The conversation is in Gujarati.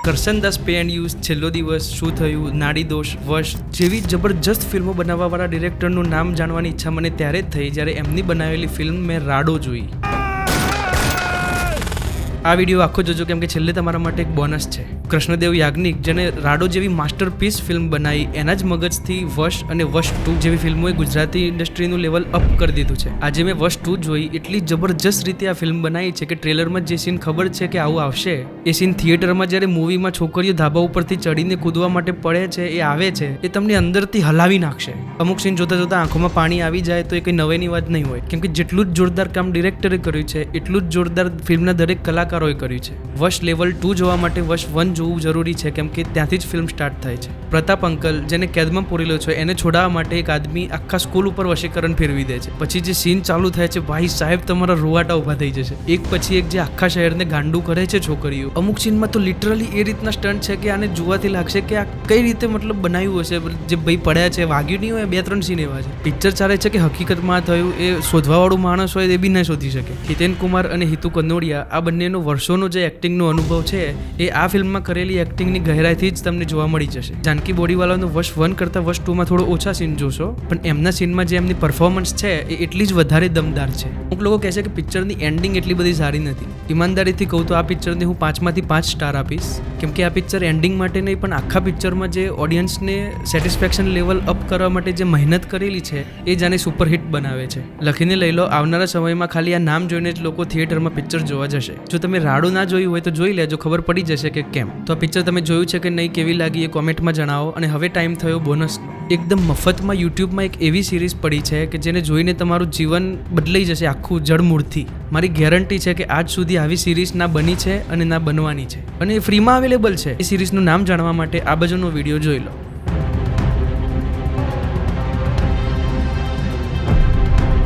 કરસનદાસ પે એન્ડ યુઝ, છેલ્લો દિવસ, શું થયું, નાડી દોષ, વશ જેવી જબરજસ્ત ફિલ્મો બનાવવાવાળા ડિરેક્ટરનું નામ જાણવાની ઈચ્છા મને ત્યારે જ થઈ જ્યારે એમની બનાવેલી ફિલ્મ મેં રાડો જોઈ. આ વિડીયો આખો જોજો કેમ કે છેલ્લે તમારા માટે એક બોનસ છે. કૃષ્ણદેવ યાજ્ઞિક જેને રાડો જેવી માસ્ટરપીસ ફિલ્મ બનાવી એના જ મગજથી વશ અને વશ 2 જેવી ફિલ્મોએ ગુજરાતી ઇન્ડસ્ટ્રીનું લેવલ અપ કરી દીધું છે. આજે મેં વશ 2 જોઈ, એટલી જબરજસ્ત રીતે આ ફિલ્મ બનાવી છે કે ટ્રેલરમાં જે સીન ખબર છે કે આવું આવશે એ સીન થિયેટરમાં જ્યારે મૂવીમાં છોકરીઓ ધાબા ઉપરથી ચડીને કૂદવા માટે પડે છે એ આવે છે એ તમને અંદરથી હલાવી નાખશે. અમુક સીન જોતા જોતા આંખોમાં પાણી આવી જાય તો એ કંઈ નવેની વાત નહીં હોય કેમ કે જેટલું જ જોરદાર કામ ડિરેક્ટરે કર્યું છે એટલું જ જોરદાર ફિલ્મના દરેક કલાકારોએ કર્યું છે. વશ લેવલ 2 જોવા માટે વશ 1 જોવું જરૂરી છે કેમ કે ત્યાંથી જ ફિલ્મ સ્ટાર્ટ થાય છે. પ્રતાપ અંકલ જેને કેદમાં પૂરેલો છે એને છોડાવવા માટે એક આદમી આખા સ્કૂલ ઉપર વશીકરણ ફેરવી દે છે. પછી જે સીન ચાલુ થાય છે ભાઈ સાહેબ તમારા રૂવાટા ઊભા થઈ જશે. એક પછી એક જે આખા શહેરને ગાંડું કરે છે છોકરીઓ. અમુક સીનમાં તો લિટરલી એ રીતના સ્ટન્ટ છે કે આને જોવાથી લાગશે કે આ કઈ રીતે મતલબ બનાવ્યું હશે. જે ભાઈ પડ્યા છે વાગ્યું નહીં હોય, 2-3 સીન એવા છે. પિક્ચર ચાલે છે કે હકીકતમાં થયું એ શોધવાવાળું માણસ હોય એ બી ન શોધી શકે. હિતેન કુમાર અને હિતુ કનોડિયા આ બંનેનો વર્ષોનો જે એક્ટિંગનો અનુભવ છે એ આ ફિલ્મમાં કરેલી એક્ટિંગની ગહેરાઈથી જ તમને જોવા મળી જશે. જાનકી બોડીવાલાનો વશ 1 કરતાં વશ 2 માં થોડો ઓછા સીન જોશો પણ એમના સીનમાં જે એમની પરફોર્મન્સ છે એ એટલી જ વધારે દમદાર છે. અમુક લોકો કહે છે કે પિક્ચરની એન્ડિંગ એટલી બધી સારી નથી. ઈમાનદારીથી કહું તો આ પિક્ચરને હું 5 માંથી 5 સ્ટાર આપીશ કેમ કે આ પિક્ચર એન્ડિંગ માટે નહીં પણ આખા પિક્ચરમાં જે ઓડિયન્સને સેટિસ્ફેક્શન લેવલ અપ કરવા માટે જે મહેનત કરેલી છે એ જાણે સુપરહિટ બનાવે છે. લખીને લઈ લો, આવનારા સમયમાં ખાલી આ નામ જોઈને જ લોકો થિયેટરમાં પિક્ચર જોવા જશે. જો તમે રાડો ના જોયું હોય તો જોઈ લેજો, ખબર પડી જશે કે કેમ. તો આ પિક્ચર તમે જોયું છે કે નહીં, કેવી લાગી એ કોમેન્ટમાં જણાવો. અને હવે ટાઈમ થયો બોનસ. એકદમ મફતમાં યુટ્યુબમાં એક એવી સિરીઝ પડી છે કે જેને જોઈને તમારું જીવન બદલાઈ જશે આખું જડમૂળથી. મારી ગેરંટી છે કે આજ સુધી આવી સિરીઝ ના બની છે અને ના બનવાની છે અને એ ફ્રીમાં અવેલેબલ છે. એ સિરીઝનું નામ જાણવા માટે આ બાજુનો વિડીયો જોઈ લો.